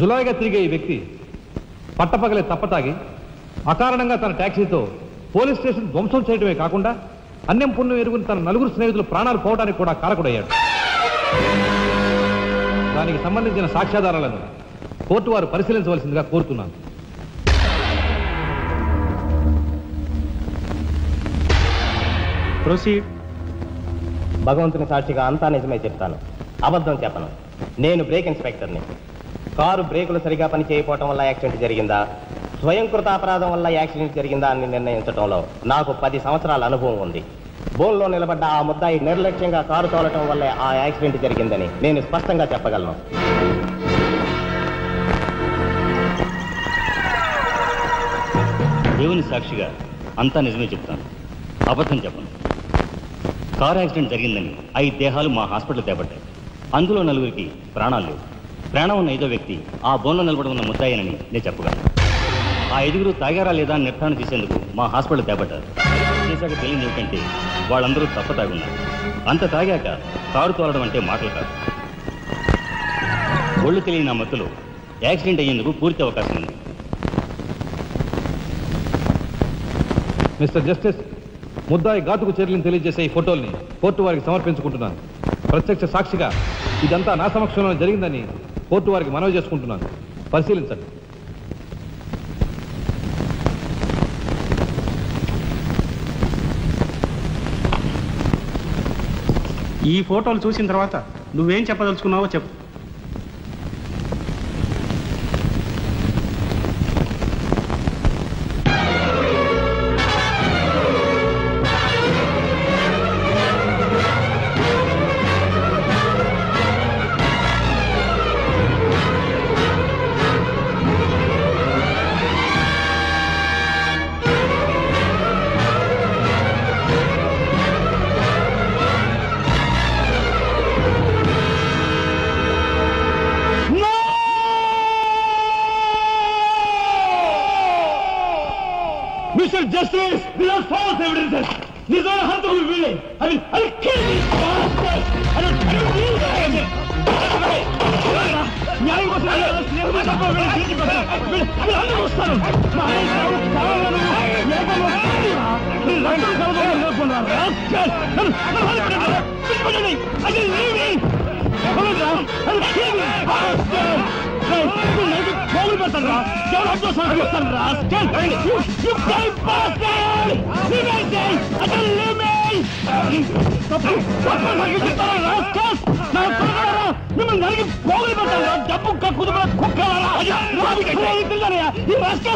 జులాయిగా తిరిగే ఈ వ్యక్తి పట్టపగలే తప్పతాగి అకారణంగా తన ట్యాక్సీతో పోలీస్ స్టేషన్ ధ్వంసం చేయడమే కాకుండా అన్యం పుణ్యం ఎరుగుని తన నలుగురు స్నేహితులు ప్రాణాలు పోవడానికి కూడా కారకుడయ్యాడు. దానికి సంబంధించిన సాక్ష్యాధారాలను కోర్టు వారు పరిశీలించవలసిందిగా కోరుతున్నాను. ప్రొసీడ్. భగవంతుని సాక్షిగా అంతా నిజమే చెప్తాను, అబద్ధం చెప్పను. నేను బ్రేక్ ఇన్స్పెక్టర్ని. కారు బ్రేకులు సరిగా పని చేయకపోవటం వల్ల యాక్సిడెంట్ జరిగిందా, స్వయంకృత అపరాధం వల్ల యాక్సిడెంట్ జరిగిందా అని నిర్ణయించడంలో నాకు 10 సంవత్సరాల అనుభవం ఉంది. బోన్లో నిలబడ్డ ఆ ముద్దాయి నిర్లక్ష్యంగా కారు తోలటం వల్లే ఆ యాక్సిడెంట్ జరిగిందని నేను స్పష్టంగా చెప్పగలను. దేవుని సాక్షిగా అంతా నిజమే చెప్తాను, అబద్ధం చెప్పను. కారు యాక్సిడెంట్ జరిగిందని 5 దేహాలు మా హాస్పిటల్ తేబడ్డాయి. అందులో 4గురికి ప్రాణాలు లేవు. ప్రాణం ఉన్న 5వ వ్యక్తి ఆ బోన్లో నిలబడి ఉన్న ముద్దాయినని నేను చెప్పగలను. ఆ 5గురు తాగారా లేదా అని నిర్ధారణ చేసేందుకు మా హాస్పిటల్ తేబడ్డారు. చేశాక తెలియదు ఏమిటంటే వాళ్ళందరూ తప్ప తాగున్నారు. అంత తాగాక కారు తోలడం అంటే మాటలు కాదు. ఒళ్ళు తెలియని ఆ మత్తులో యాక్సిడెంట్ అయ్యేందుకు పూర్తి అవకాశం ఉంది. మిస్టర్ జస్టిస్, ముద్దాయి ఘాతుకు చర్యలను తెలియజేసే ఈ ఫోటోల్ని కోర్టు వారికి సమర్పించుకుంటున్నాను. ప్రత్యక్ష సాక్షిగా ఇదంతా నా సమక్షంలో జరిగిందని కోర్టు వారికి మనవి చేసుకుంటున్నాను. పరిశీలించండి. ఈ ఫోటోలు చూసిన తర్వాత నువ్వేం చెప్పదలుచుకున్నావో చెప్పు. Justice, these are false evidences. These are harmful willing. I'll kill these bastards. I don't need them. న్యాయం కోసం అందరూ వస్తారు. పోగులు పెడతాను రా, ఎవరు అడ్డోసారి వస్తాను రా. మిమ్మల్ని నలిగి పోగులు పెడతాను రా. డబ్బు కుదురు కుక్కలారా. ఈ రాష్ట్ర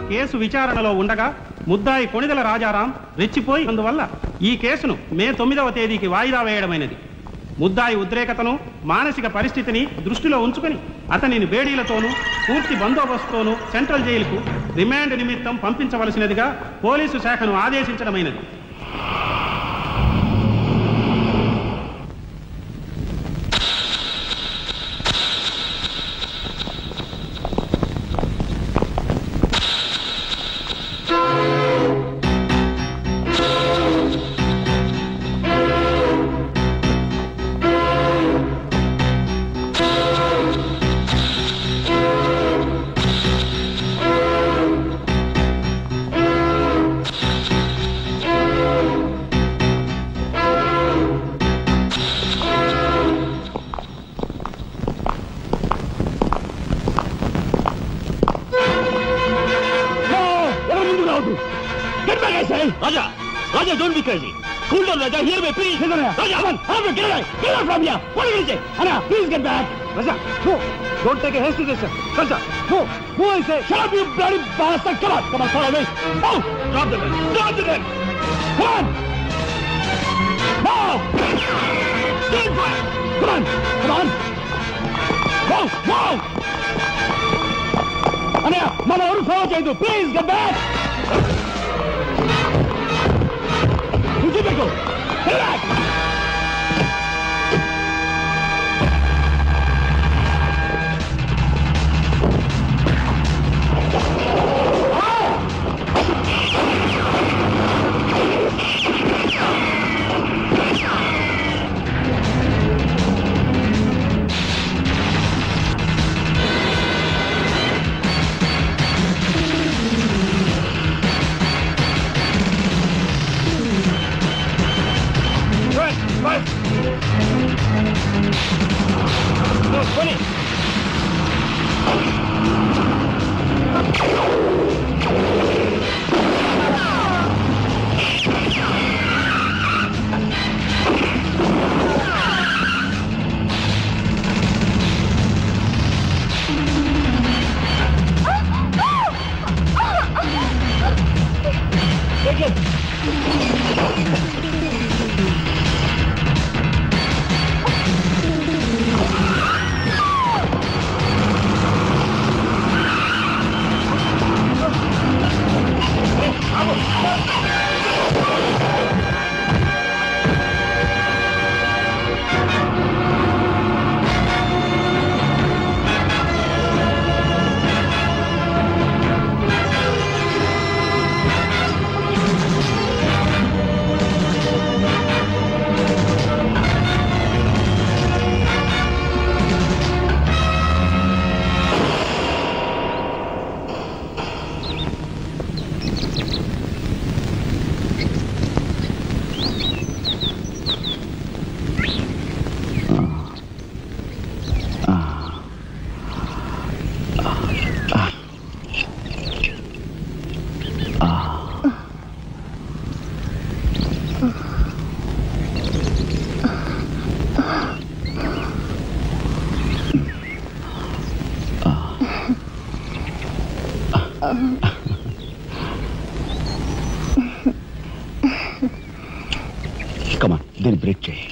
కేసు విచారణలో ఉండగా ముద్దాయి కొణిదెల రాజారాం రెచ్చిపోయి అందువల్ల ఈ కేసును మే 9వ తేదీకి వాయిదా వేయడమైనది. ముద్దాయి ఉద్రేకతను, మానసిక పరిస్థితిని దృష్టిలో ఉంచుకొని అతనిని బేడీలతోనూ పూర్తి బందోబస్తుతోనూ సెంట్రల్ జైలుకు రిమాండ్ నిమిత్తం పంపించవలసినదిగా పోలీసు శాఖను ఆదేశించడమైనది. Raja! Raja, don't be crazy. Cool down, Raja. Hear me, please. Raja, come on. Get away. Get away from here. What are you saying? Anna, please get back. Raja, no. Don't take a hasty decision. Raja, no. Who I say? Shut up, you bloody bastard. Come on. Come on, follow me. No. Drop the gun. Drop the gun. Come on. No. Stand back. Come on. Come on. Go. Go. Anna, Mama, what follow you? Please get back. Get back. Get back. Come on, then break చేయి.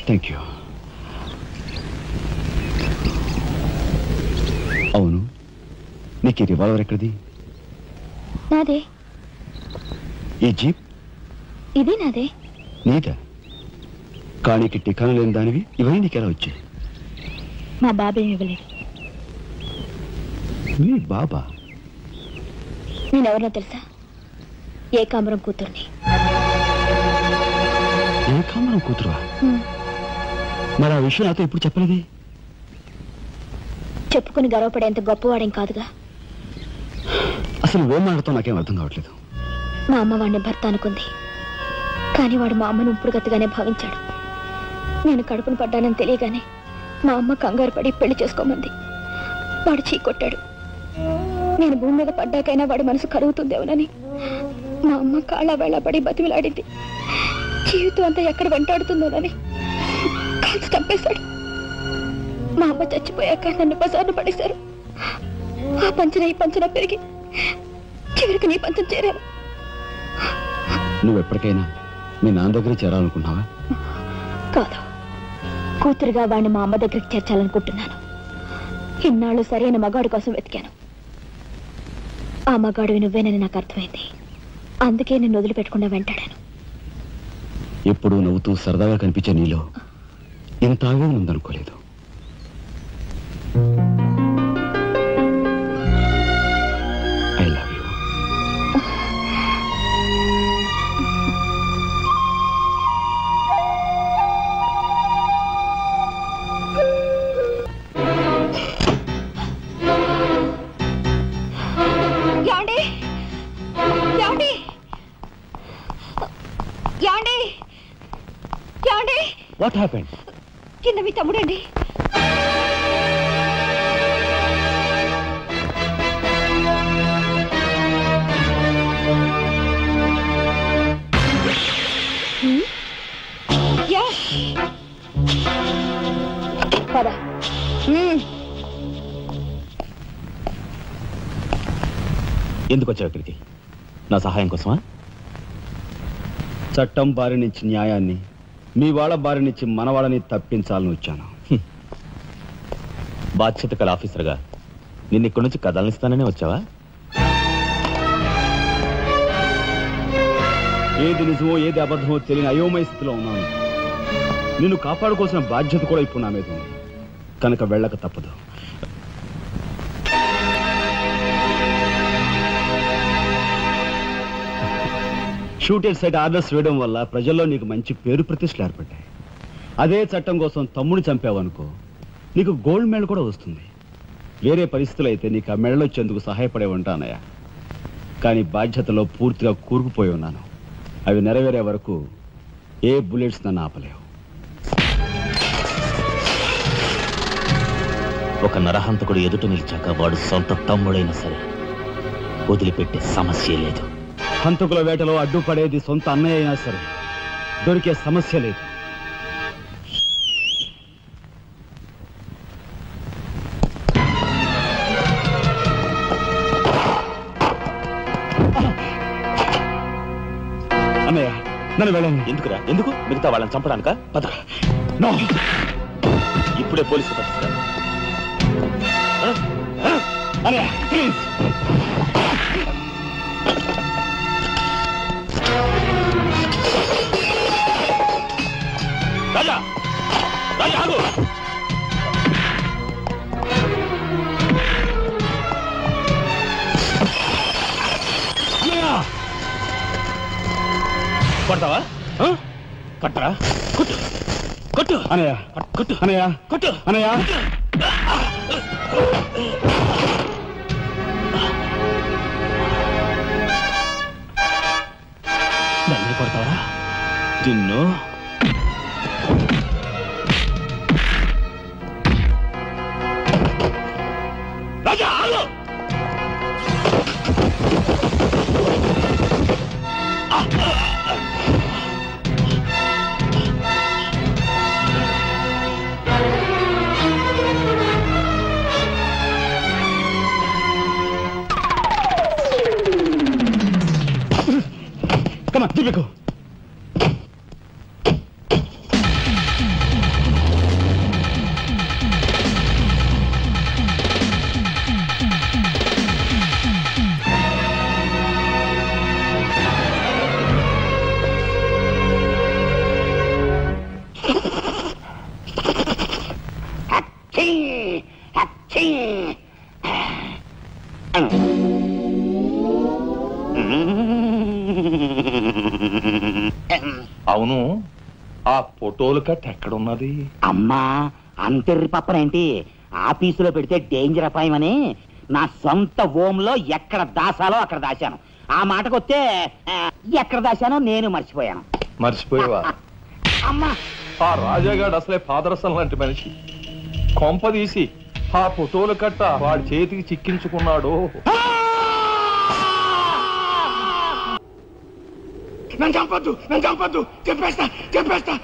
Thank you. అవును, నీకు ఈ revolver ఎక్కడిది? నాదే. ఈ jeep? ఇది నాదే. నీదా? కానీ టికానా లేని దానివి ఇవన్నీ నీకెలా వచ్చాయి? మా బాబే ఇవ్వలేదు. మీ బాబా? నేనెవరినో తెలుసా? ఏకాంబరం కూతుర్ని. ఏకాంబరం కూతురువా? మరి ఆ విషయం నాతో ఇప్పుడు చెప్పలేదే? చెప్పుకుని గర్వపడేంత గొప్పవాడేం కాదుగా. అసలు ఏం మాట్లాడుతావు నాకేం అర్థం కావట్లేదు. మా అమ్మ వాడిని భర్త అనుకుంది, కానీ వాడు మా అమ్మను ఉంపుడుగత్తగానే భావించాడు. నేను కడుపును పడ్డానని తెలియగానే మా అమ్మ కంగారు పడి పెళ్లి చేసుకోమంది. వాడు చీకొట్టాడు. నేను భూమి మీద పడ్డాకైనా వాడి మనసు కరుగుతుందేమోనని మా అమ్మ కాళ్ళ వేళపడి బతిమిలాడింది. జీవితం అంతా ఎక్కడ వెంటాడుతుందోనని కాల్చి చంపేశాడు. మా అమ్మ చచ్చిపోయాక నన్ను బజార్ను పడేశారు. ఆ పంచన ఈ పంచన పెరిగి చివరికి నీ పంచం చేరాను. నువ్వు ఎప్పటికైనా మీ నాన్న దగ్గర చేరాలనుకున్నావా? కాదు, కూతురుగా వాడిని మా అమ్మ దగ్గరికి చేర్చాలనుకుంటున్నాను. ఇన్నాళ్ళు సరైన మగాడు కోసం వెతికాను. ఆ మగాడు నువ్వేనని నాకు అర్థమైంది. అందుకే నేను వదిలిపెట్టకుండా వెంటాడాను. ఎప్పుడూ నవ్వుతూ సరదాగా కనిపించే నీలో ఇంత ఆవేదన ఉందనుకోలేదు. I love you. What happened? కింద మీ తమ్ముడండి. పద. ఎందుకు వచ్చావు ఇక్కడికి? నా సహాయం కోసమా? చట్టం బారి నుంచి న్యాయాన్ని, మీ వాళ్ళ బారి నుంచి మన వాళ్ళని తప్పించాలని వచ్చాను. బాధ్యత కల ఆఫీసర్గా నిన్ను ఇక్కడి నుంచి కదలనిస్తాననే వచ్చావా? ఏది నిజమో ఏది అబద్ధమో తెలియని అయోమయ స్థితిలో ఉన్నాను. నిన్ను కాపాడుకోవాల్సిన బాధ్యత కూడా ఇప్పుడు నా మీద ఉంది. కనుక వెళ్ళక తప్పదు. షూటెడ్ సైట్ ఆర్డర్స్ వేయడం వల్ల ప్రజల్లో నీకు మంచి పేరు ప్రతిష్టలు ఏర్పడ్డాయి. అదే చట్టం కోసం తమ్ముడిని చంపావనుకో, నీకు గోల్డ్ మెడల్ కూడా వస్తుంది. వేరే పరిస్థితులు అయితే నీకు ఆ మెడల్ వచ్చేందుకు సహాయపడే ఉంటానయ్యా. కానీ బాధ్యతలో పూర్తిగా కూరుకుపోయి ఉన్నాను. అవి నెరవేరే వరకు ఏ బుల్లెట్స్ నన్ను ఆపలేవు. ఒక నరహంతకుడు ఎదుట నిలిచాక వాడు సొంత తమ్ముడైనా సరే వదిలిపెట్టే సమస్య లేదు. హంతకుల వేటలో అడ్డుపడేది సొంత అన్నయ్య అయినా సరే దొరికే సమస్య లేదు. ఎందుకురా? ఎందుకు? మిగతా వాళ్ళని చంపడానికా? ఇప్పుడే పోలీసులు పట్టిస్తారు. రాజా రాజా ఆగు. కొడతావా? కట్టరా? కొట్టు కొట్టు అనయ్య, కొట్టు అనయ్య, కొట్టు అనయ్య. నన్ను కొడతావరా? నిన్ను రాజా ఆగు. దిబ్బకు అవును, ఆ ఫోటోలు కట్ ఎక్కడున్నది? అమ్మా అంతెర్రి పప్పనేంటి? ఆఫీసులో పెడితే డేంజర్ అపాయమని నా సొంత హోంలో ఎక్కడ దాసాలో అక్కడ దాశాను. ఆ మాటకొస్తే ఎక్కడ దాశానో నేను మర్చిపోయాను. మర్చిపోయావా? అమ్మా ఆ రాజాగాడు అసలే పాదరసం లాంటి మనిషి. కొంపదీసి ఆ ఫోటోలు కట్ట వాడి చేతికి చిక్కించుకున్నాడు. నన్ను చంపొద్దు, నన్ను చంపొద్దు, చెప్పేస్తా చెప్పేస్తా.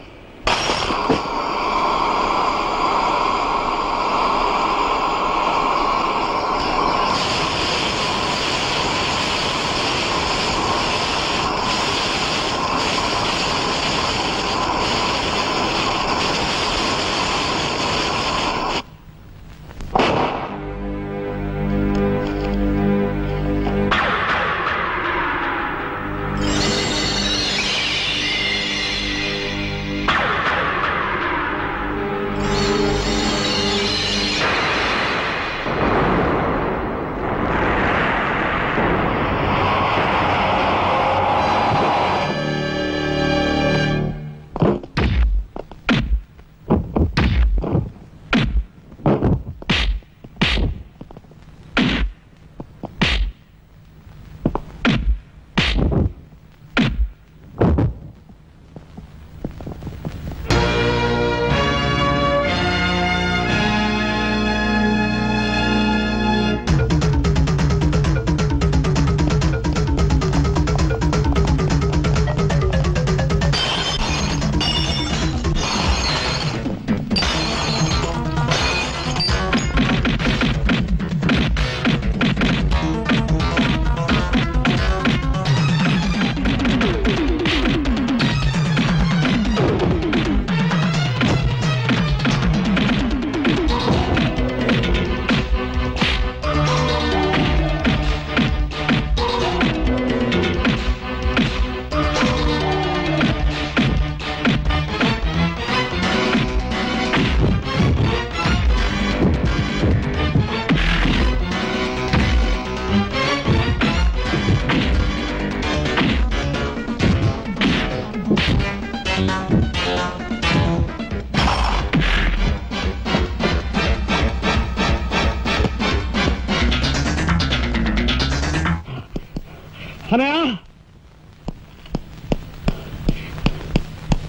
అనయ్య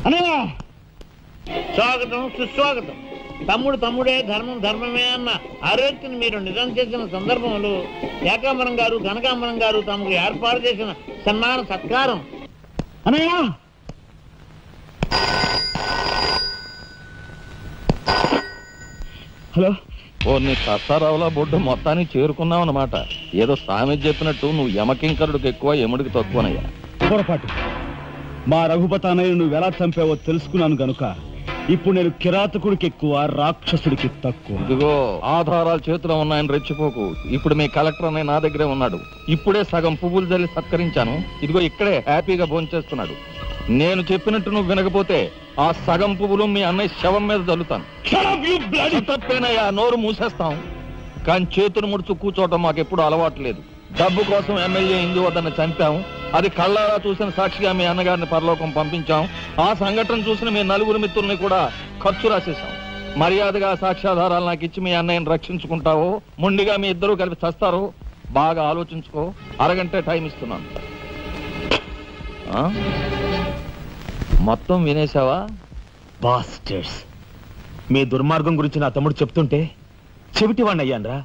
అనయ్య, స్వాగతం సుస్వాగతం. తమ్ముడు తమ్ముడే, ధర్మం ధర్మమే అన్న ఆరోగ్యం మీరు నిజం చేసిన సందర్భంలో ఏకాంబరం గారు కనకాంబరం గారు తమకు ఏర్పాటు చేసిన సన్మాన సత్కారం. అనయ్య హలో. ఓ నీ కసారావులా బొడ్డు మొత్తానికి చేరుకున్నావు అన్నమాట. ఏదో సామెత చెప్పినట్టు నువ్వు యమకింకరుడికి ఎక్కువ, యముడికి తక్కువనయ్యా. పొరపాటు. మా రఘుపతి అన్నయ్య నువ్వు ఎలా చంపావో తెలుసుకున్నాను గనుక ఇప్పుడు నేను కిరాతకుడికి ఎక్కువ, రాక్షసుడికి తక్కువ. ఇదిగో ఆధారాలు చేతిలో ఉన్నాయని రెచ్చిపోకు. ఇప్పుడు మీ కలెక్టర్ అన్నయ్య నా దగ్గరే ఉన్నాడు. ఇప్పుడే సగం పువ్వులు జల్లి సత్కరించాను. ఇదిగో ఇక్కడే హ్యాపీగా భోంచేస్తున్నాడు. నేను చెప్పినట్టు నువ్వు వినకపోతే ఆ సగం పువ్వులు మీ అన్నయ్య శవం మీద జల్లుతాను. తప్పేనయ్యా, నోరు మూసేస్తాం. కానీ చేతులు ముడుచు కూర్చోవటం మాకెప్పుడు అలవాటు లేదు. డబ్బు కోసం ఎమ్మెల్యే ఇందువద్దన్న చంపాం. అది కళ్ళారా చూసిన సాక్షిగా మీ అన్నగారిని పరలోకం పంపించాం. ఆ సంఘటన చూసిన మీ నలుగురు మిత్రుల్ని కూడా ఖర్చు రాసేశాం. మర్యాదగా సాక్ష్యాధారాలు నాకు ఇచ్చి మీ అన్నయ్యని రక్షించుకుంటావో ముండిగా మీ ఇద్దరూ కలిపి చస్తారో బాగా ఆలోచించుకో. అరగంట టైం ఇస్తున్నాను. మొత్తం వినేశావా? బాస్టర్స్, మీ దుర్మార్గం గురించి నా తమ్ముడు చెప్తుంటే చెవిటి వాడిని అయ్యాన్రా.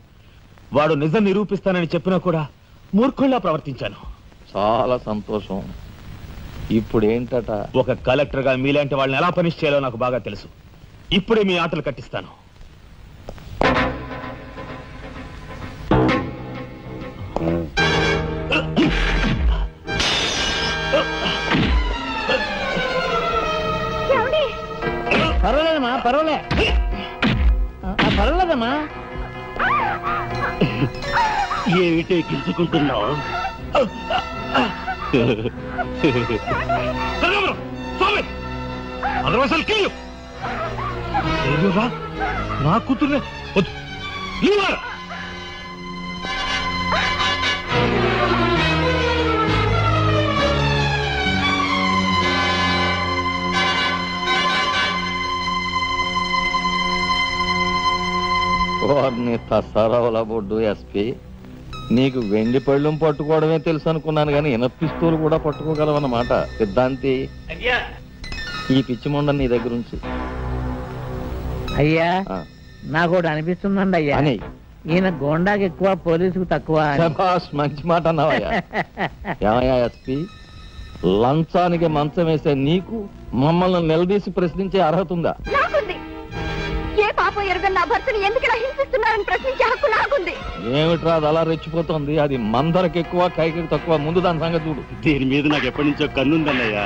వాడు నిజం నిరూపిస్తానని చెప్పినా కూడా మూర్ఖుల్లా ప్రవర్తించాను. చాలా సంతోషం. ఇప్పుడు ఏంటట? ఒక కలెక్టర్ గా మీలాంటి వాళ్ళని ఎలా పనిష్ చేయాలో నాకు బాగా తెలుసు. ఇప్పుడే మీ ఆటలు కట్టిస్తాను. పర్వాలేదమ్మా, పర్వాలేదమ్మా. ఏమిటే గిల్చుకుంటున్నావు? నా కూతుర్నే వారిని తసారావుల బొడ్డు ఎస్పీ, నీకు వెండి పళ్ళం పట్టుకోవడమే తెలుసు అనుకున్నాను కానీ పిస్తూలు కూడా పట్టుకోగలవన్నమాట. సిద్ధాంతి, ఈ పిచ్చి మొండ నీ దగ్గర నుంచి. అయ్యా నాకు ఒకటి అనిపిస్తుందండి అయ్యా, ఈయన గోండాకి ఎక్కువ, పోలీసుకు తక్కువ. మంచి మాట అన్నావయ్యా. ఏమయ్యా ఎస్పీ, లంచానికి మంచం వేసే నీకు మమ్మల్ని నిలదీసి ప్రశ్నించే అర్హత ఉందా? ఏ పాపం ఎరుగని నా భర్తని ఎందుకు ఇలా హింసిస్తున్నారని ప్రశ్నించే హక్కు నాకుంది. ఏమిట్రా అది అలా రెచ్చిపోతుంది? అది మందరికి ఎక్కువ, కైకి తక్కువ. ముందు దాని సంగతి చూడు. దీని మీద నాకు ఎప్పటి నుంచో కన్నుందన్నయ్యా.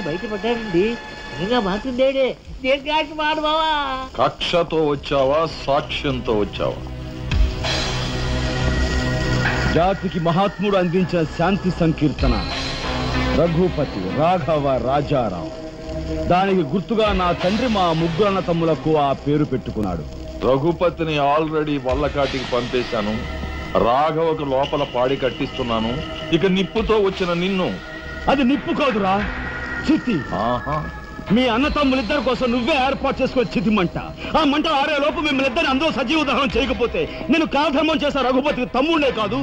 బయటపడ్డాడండి. ఇంకా మాట్లాడేడే. కక్షతో వచ్చావా, సాక్ష్యంతో వచ్చావా? జాతికి మహాత్ముడు అందించిన శాంతి సంకీర్తన రఘుపతి రాఘవ రాజారావు. దానికి గుర్తుగా నా తండ్రి మా ముగ్గురు అన్న తమ్ములకు ఆ పేరు పెట్టుకున్నాడు. రఘుపతిని ఆల్రెడీ వల్లకాటికి పంపేశాను. రాఘవకు లోపల పాడి కట్టిస్తున్నాను. ఇక నిప్పుతో వచ్చిన నిన్ను. అది నిప్పు కాదురా, చితి. మీ అన్న తమ్ములిద్దరి కోసం నువ్వే ఏర్పాటు చేసుకుని చితిమంట. ఆ మంట ఆరే లోపు మిమ్మల్ని ఇద్దరిని అందరూ సజీవ దహనం చేయకపోతే నేను కాలధర్మం చేసే రఘుపతికి తమ్ముడే కాదు,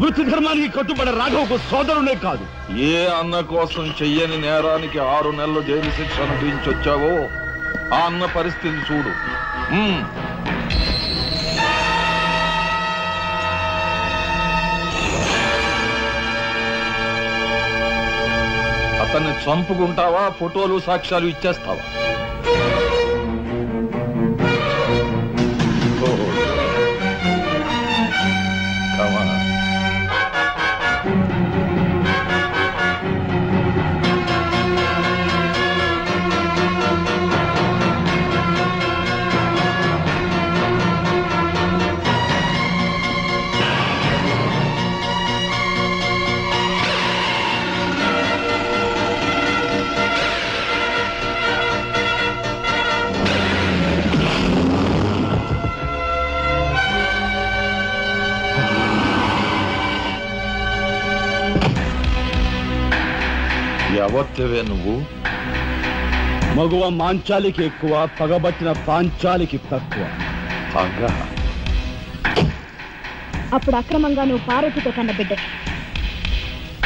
వృత్తి ధర్మానికి కట్టుబడే రాఘవకు సోదరుడే కాదు. ఏ అన్న కోసం చెయ్యని నేరానికి 6 నెలలు జైలు శిక్ష అనుభవించొచ్చావో ఆ అన్న పరిస్థితి చూడు. అతన్ని చంపుకుంటావా, ఫోటోలు సాక్ష్యాలు ఇచ్చేస్తావా? ఎవరివే నువ్వు? మగువ మాంచాలికి ఎక్కువ, పగబట్టిన పాంచాలికి తక్కువ. అప్పుడు అక్రమంగా నువ్వు పార్వతితో కన్న బిడ్డ,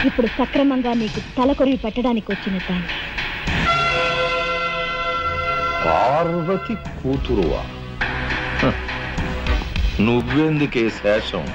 ఇప్పుడు సక్రమంగా నీకు తలకొరివి పెట్టడానికి వచ్చిన దాన్ని. పార్వతి కూతురువా? నువ్వెందుకే శేషం?